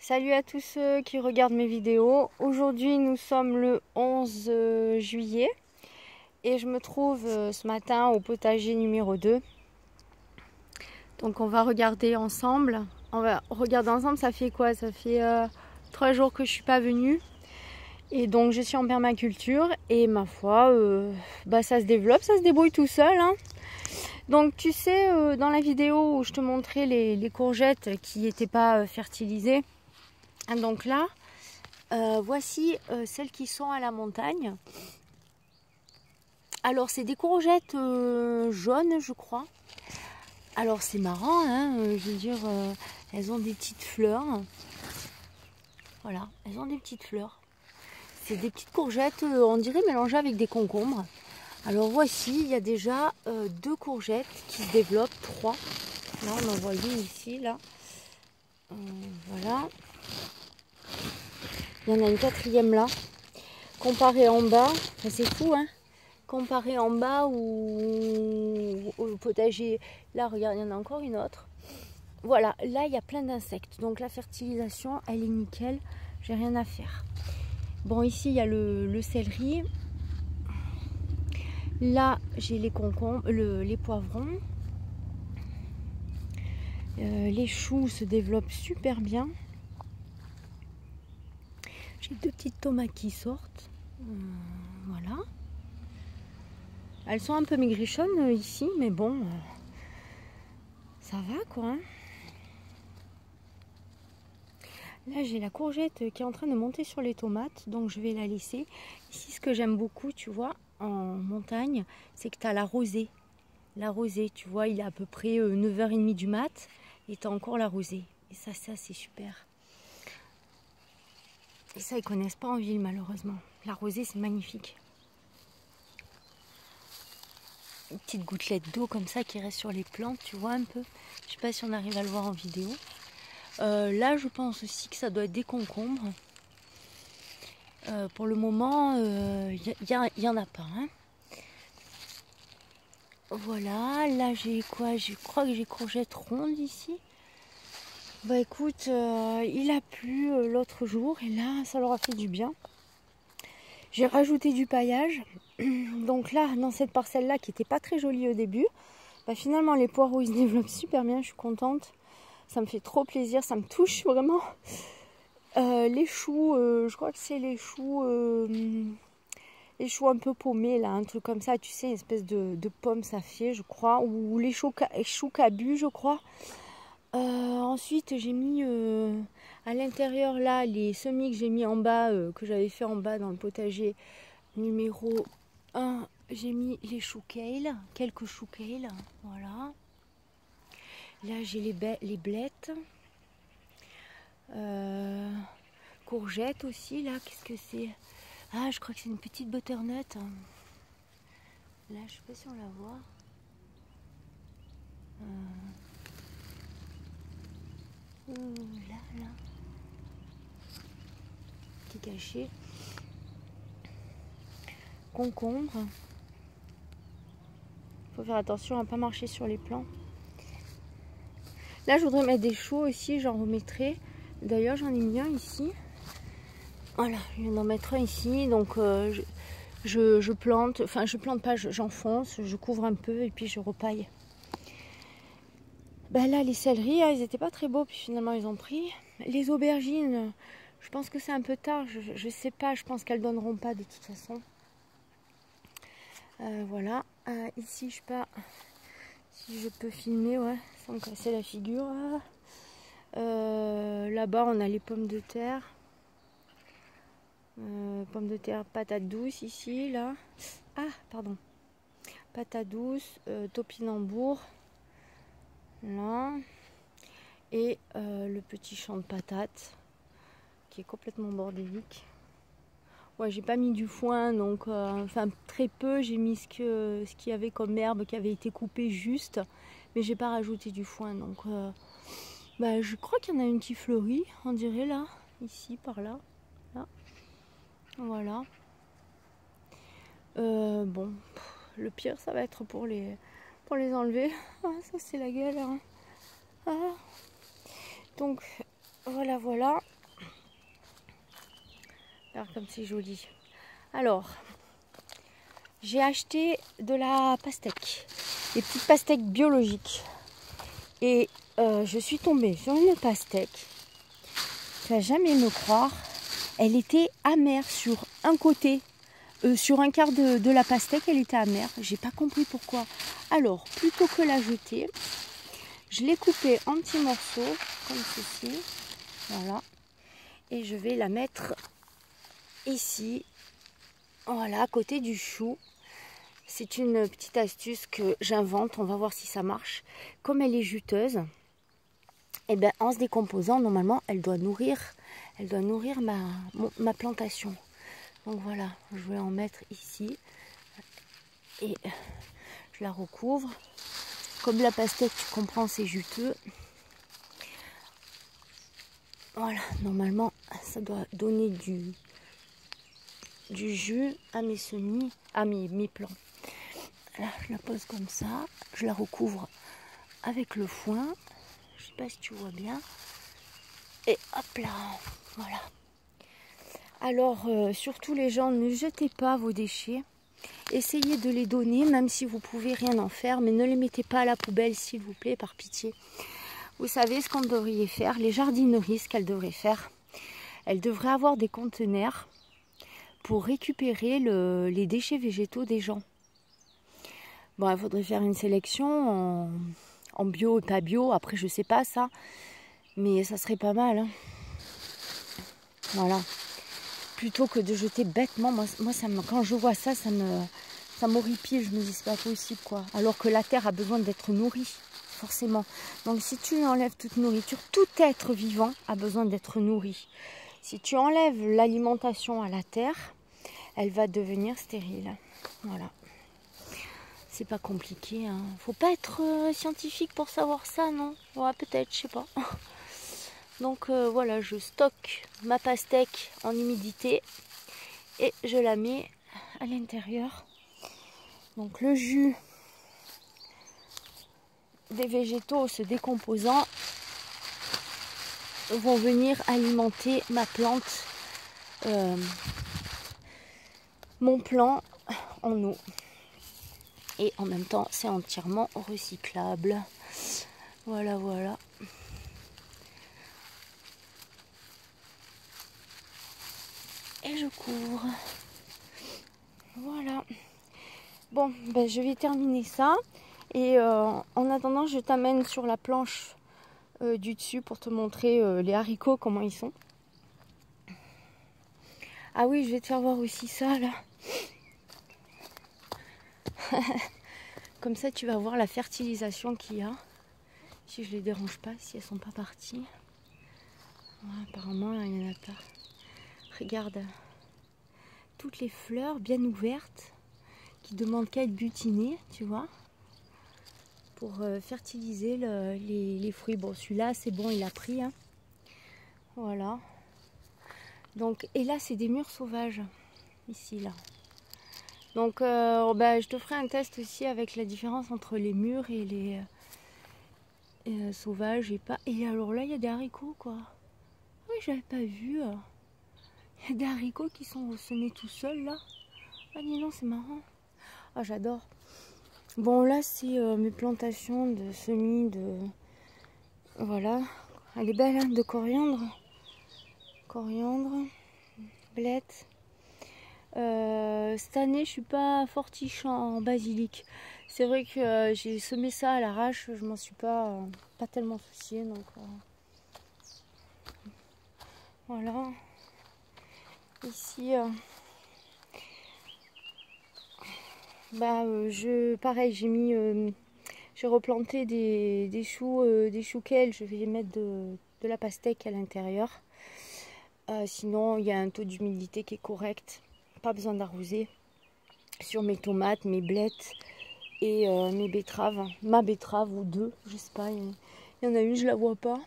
Salut à tous ceux qui regardent mes vidéos. Aujourd'hui nous sommes le 11 juillet et je me trouve ce matin au potager numéro 2. Donc on va regarder ensemble. Ça fait quoi? Ça fait 3 jours que je suis pas venue. Et donc je suis en permaculture et ma foi, ça se développe, ça se débrouille tout seul. Hein. Donc tu sais, dans la vidéo où je te montrais les courgettes qui n'étaient pas fertilisées, donc là, voici celles qui sont à la montagne. Alors c'est des courgettes jaunes, je crois. Alors c'est marrant, hein, je veux dire, elles ont des petites fleurs. Voilà, elles ont des petites fleurs. C'est des petites courgettes, on dirait mélangées avec des concombres. Alors voici, il y a déjà 2 courgettes qui se développent, 3. Là on en voit une ici, là. Voilà. Il y en a une 4e là. Comparé en bas, c'est fou, hein. Comparé en bas ou au potager, là regarde, il y en a encore une autre. Voilà, là il y a plein d'insectes. Donc la fertilisation, elle est nickel. J'ai rien à faire. Bon, ici il y a le céleri. Là j'ai les concombres, les poivrons. Les choux se développent super bien. J'ai 2 petites tomates qui sortent. Voilà. Elles sont un peu maigrichonnes ici, mais bon, ça va quoi. Hein. Là, j'ai la courgette qui est en train de monter sur les tomates, donc je vais la laisser. Ici, ce que j'aime beaucoup, tu vois, en montagne, c'est que tu as la rosée. La rosée, tu vois, il est à peu près 9h30 du mat, et tu as encore la rosée. Et ça c'est super. Et ça, ils connaissent pas en ville, malheureusement. La rosée, c'est magnifique. Une petite gouttelette d'eau comme ça qui reste sur les plantes, tu vois un peu. Je sais pas si on arrive à le voir en vidéo. Là, je pense aussi que ça doit être des concombres. Pour le moment, il y en a pas. Hein. Voilà, là j'ai quoi? Je crois que j'ai courgettes rondes ici. Bah écoute, il a plu l'autre jour et là, ça leur a fait du bien. J'ai rajouté du paillage. Donc là, dans cette parcelle-là qui n'était pas très jolie au début, bah finalement les poireaux ils se développent super bien, je suis contente. Ça me fait trop plaisir, ça me touche vraiment. Les choux, je crois que c'est les choux un peu paumés là, un truc comme ça, tu sais, une espèce de pomme saphir, je crois, ou les choux cabus, je crois. Ensuite, j'ai mis à l'intérieur là les semis que j'ai mis en bas, que j'avais fait en bas dans le potager numéro 1. J'ai mis les choux kale, quelques choux kale, voilà. Là, j'ai les blettes. Courgettes aussi, là, qu'est-ce que c'est? Ah, je crois que c'est une petite butternut. Là, je sais pas si on la voit. Là. Qui est caché. Concombre. Faut faire attention à ne pas marcher sur les plants. Là, je voudrais mettre des choux aussi, j'en remettrai. D'ailleurs, j'en ai mis un ici. Voilà, je viens d'en mettre un ici. Donc, je plante. Enfin, je plante pas, j'enfonce, je couvre un peu et puis je repaille. Ben là, les céleris, ils n'étaient pas très beaux, puis finalement, ils ont pris. Les aubergines, je pense que c'est un peu tard. Je sais pas, je pense qu'elles donneront pas de toute façon. Voilà. Ici, je sais pas si je peux filmer, ouais, sans me casser la figure. Là-bas, on a les pommes de terre. Pommes de terre, patates douces ici, là. Ah, pardon. Patates douces, topinambour. Là. Et le petit champ de patates qui est complètement bordélique. Ouais, j'ai pas mis du foin, donc enfin très peu. J'ai mis ce qu'il y avait comme herbe qui avait été coupée juste, mais j'ai pas rajouté du foin. Donc, je crois qu'il y en a une qui fleurit, on dirait là, ici, par là, là. Voilà. Bon, le pire, ça va être pour les enlever. Ah, ça c'est la galère. Hein. Ah. Donc Voilà, voilà. Regarde comme c'est joli. Alors, j'ai acheté de la pastèque, des petites pastèques biologiques. Et je suis tombée sur une pastèque. Tu vas jamais me croire. Elle était amère sur un côté. Sur un quart de la pastèque, elle était amère. J'ai pas compris pourquoi. Alors, plutôt que la jeter, je l'ai coupée en petits morceaux, comme ceci. Voilà. Et je vais la mettre ici. Voilà, à côté du chou. C'est une petite astuce que j'invente. On va voir si ça marche. Comme elle est juteuse, et ben, en se décomposant, normalement, elle doit nourrir ma plantation. Donc voilà, je vais en mettre ici et je la recouvre. Comme la pastèque, tu comprends, c'est juteux. Voilà, normalement, ça doit donner du jus à mes semis, à mes plants. Là, je la pose comme ça, je la recouvre avec le foin. Je sais pas si tu vois bien. Et hop là, voilà. Alors, surtout les gens, ne jetez pas vos déchets. Essayez de les donner, même si vous pouvez rien en faire, mais ne les mettez pas à la poubelle, s'il vous plaît, par pitié. Vous savez ce qu'on devrait faire, les jardineries, ce qu'elles devraient faire. Elles devraient avoir des conteneurs pour récupérer les déchets végétaux des gens. Bon, il faudrait faire une sélection en bio et pas bio, après je sais pas ça, mais ça serait pas mal. Hein. Voilà. Plutôt que de jeter bêtement, moi quand je vois ça, ça m'horripile. Je me dis c'est pas possible quoi. Alors que la terre a besoin d'être nourrie, forcément. Donc si tu enlèves toute nourriture, tout être vivant a besoin d'être nourri. Si tu enlèves l'alimentation à la terre, elle va devenir stérile. Voilà. C'est pas compliqué. Hein. Faut pas être scientifique pour savoir ça, non? Ouais, peut-être, je sais pas. Donc voilà, je stocke ma pastèque en humidité et je la mets à l'intérieur. Donc le jus des végétaux se décomposant vont venir alimenter ma plante, mon plant en eau. Et en même temps, c'est entièrement recyclable. Voilà, voilà. Et je couvre. Voilà. Bon, ben, je vais terminer ça. Et en attendant, je t'amène sur la planche du dessus pour te montrer les haricots, comment ils sont. Ah oui, je vais te faire voir aussi ça, là. Comme ça, tu vas voir la fertilisation qu'il y a. Si je les dérange pas, si elles sont pas parties. Ouais, apparemment, il y en a pas. Regarde. Toutes les fleurs bien ouvertes qui demandent qu'à être butinées, tu vois, pour fertiliser les fruits. Bon, celui-là, c'est bon, il a pris. Hein. Voilà. Donc, et là, c'est des mûres sauvages. Ici, là. Donc, je te ferai un test aussi avec la différence entre les mûres et les sauvages. Et alors là, il y a des haricots, quoi. Oui, j'avais pas vu. Il y a des haricots qui sont semés tout seuls, là. Ah, dis non, c'est marrant. Ah, j'adore. Bon, là, c'est mes plantations de semis de... Voilà. Elle est belle, hein, de coriandre. Coriandre, blettes. Cette année, je suis pas fortiche en basilic. C'est vrai que j'ai semé ça à l'arrache. Je m'en suis pas tellement souciée. Donc, voilà. Ici... pareil, j'ai replanté des choux kale. Je vais mettre de la pastèque à l'intérieur. Sinon, il y a un taux d'humidité qui est correct. Pas besoin d'arroser. Sur mes tomates, mes blettes et mes betteraves. Ma betterave ou deux, je sais pas. Il y en a une, je la vois pas.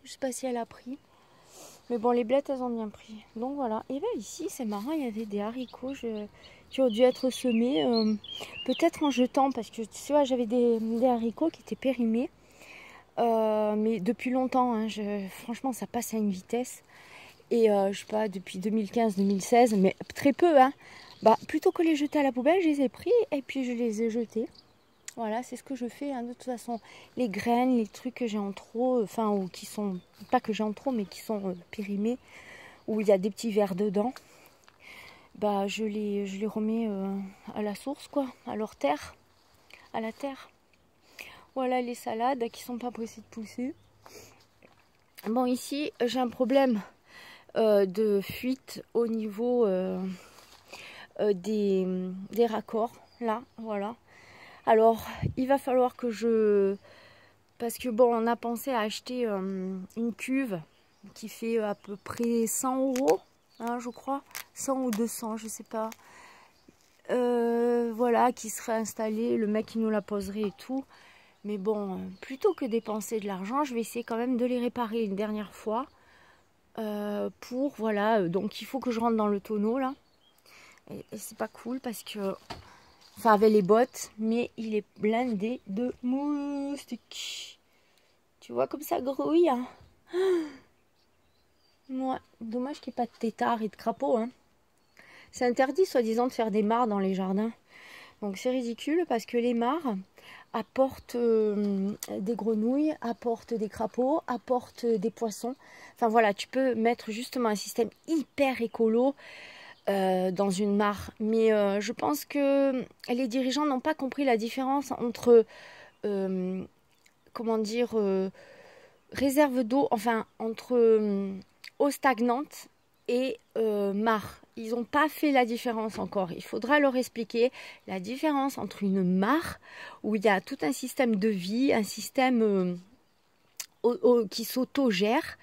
Je sais pas si elle a pris. Mais bon, les blettes, elles ont bien pris. Donc voilà. Et là, ici, c'est marrant, il y avait des haricots qui ont dû être semés. Peut-être en jetant, parce que tu vois, j'avais des haricots qui étaient périmés. Mais depuis longtemps, hein, franchement, ça passe à une vitesse. Et je sais pas, depuis 2015-2016, mais très peu, hein. Bah, plutôt que les jeter à la poubelle, je les ai pris et puis je les ai jetés. Voilà, c'est ce que je fais, hein. De toute façon, les graines, les trucs que j'ai en trop, enfin, ou qui sont, pas que j'ai en trop, mais qui sont périmés, où il y a des petits vers dedans, bah, je les remets à la source, quoi, à leur terre, à la terre. Voilà les salades qui sont pas pressées de pousser. Bon, ici, j'ai un problème de fuite au niveau des raccords, là, voilà. Alors, il va falloir que je... Parce que bon, on a pensé à acheter une cuve qui fait à peu près 100 €, hein, je crois. 100 ou 200, je sais pas. Voilà, qui serait installée, le mec qui nous la poserait et tout. Mais bon, plutôt que dépenser de l'argent, je vais essayer quand même de les réparer une dernière fois. Voilà, donc il faut que je rentre dans le tonneau là. Et c'est pas cool parce que... Enfin, avec les bottes, mais il est blindé de moustiques. Tu vois comme ça grouille, hein. Ouais, dommage qu'il n'y ait pas de têtards et de crapauds, hein. C'est interdit, soi-disant, de faire des mares dans les jardins. Donc c'est ridicule parce que les mares apportent des grenouilles, apportent des crapauds, apportent des poissons. Enfin voilà, tu peux mettre justement un système hyper écolo dans une mare. Mais je pense que les dirigeants n'ont pas compris la différence entre, comment dire, réserve d'eau, enfin entre eau stagnante et mare. Ils n'ont pas fait la différence encore. Il faudra leur expliquer la différence entre une mare où il y a tout un système de vie, un système qui s'autogère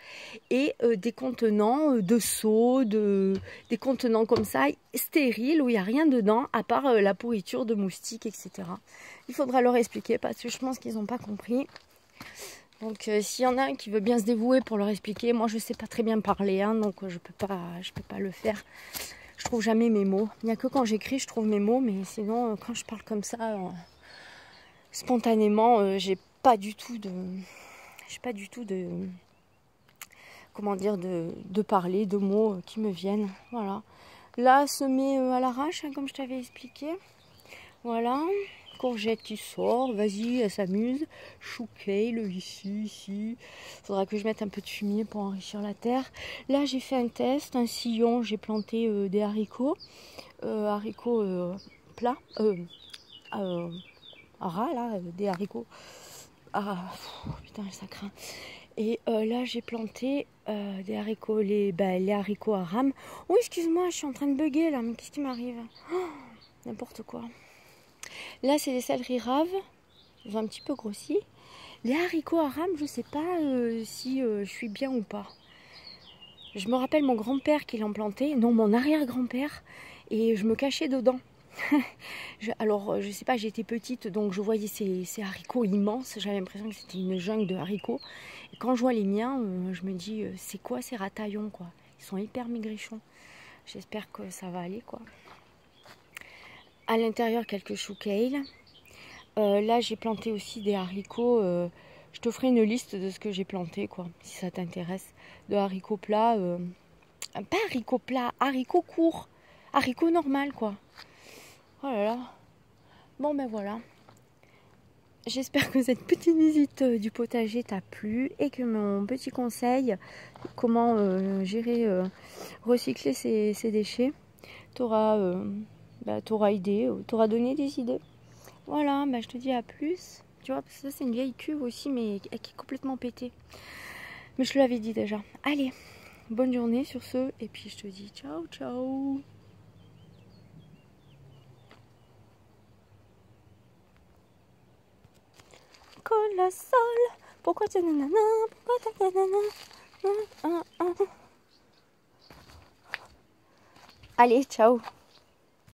et des contenants de seaux, des contenants comme ça, stériles, où il n'y a rien dedans à part la pourriture de moustiques, etc. Il faudra leur expliquer parce que je pense qu'ils n'ont pas compris. Donc s'il y en a un qui veut bien se dévouer pour leur expliquer, moi je sais pas très bien parler, hein, donc je peux pas le faire. Je trouve jamais mes mots. Il n'y a que quand j'écris je trouve mes mots, mais sinon quand je parle comme ça, spontanément, j'ai pas du tout de, comment dire, de parler, de mots qui me viennent. Voilà. Là, semer à l'arrache, hein, comme je t'avais expliqué. Voilà. Courgette qui sort, vas-y, elle s'amuse. Chou kale, ici. Faudra que je mette un peu de fumier pour enrichir la terre. Là, j'ai fait un test, un sillon, j'ai planté des haricots. Haricots plats. Ras, là, des haricots. Ah, putain, ça craint. Et là, j'ai planté des haricots, les haricots à rame. Oh, excuse-moi, je suis en train de bugger là, mais qu'est-ce qui m'arrive? Oh, n'importe quoi. Là, c'est des céleris raves. Ils ont un petit peu grossi. Les haricots à rame, je sais pas si je suis bien ou pas. Je me rappelle mon grand-père qui l'en plantait. Non, mon arrière-grand-père. Et je me cachais dedans. Alors, je sais pas, j'étais petite, donc je voyais ces haricots immenses. J'avais l'impression que c'était une jungle de haricots. Et quand je vois les miens, je me dis, c'est quoi ces rataillons, quoi? Ils sont hyper maigrichons. J'espère que ça va aller, quoi. À l'intérieur, quelques choux kale. Là, j'ai planté aussi des haricots. Je te ferai une liste de ce que j'ai planté, quoi, si ça t'intéresse. De haricots plats. Pas haricots plats, haricots courts. Haricots normal, quoi. Oh là là. Bon ben voilà. J'espère que cette petite visite du potager t'a plu et que mon petit conseil, comment gérer, recycler ses déchets, t'aura aidé, t'aura donné des idées. Voilà, je te dis à plus. Tu vois, parce que ça c'est une vieille cuve aussi, mais qui est complètement pétée. Mais je te l'avais dit déjà. Allez, bonne journée sur ce, et puis je te dis ciao, ciao. La sol, pourquoi tu nanana, pourquoi tu nanana. Allez, ciao.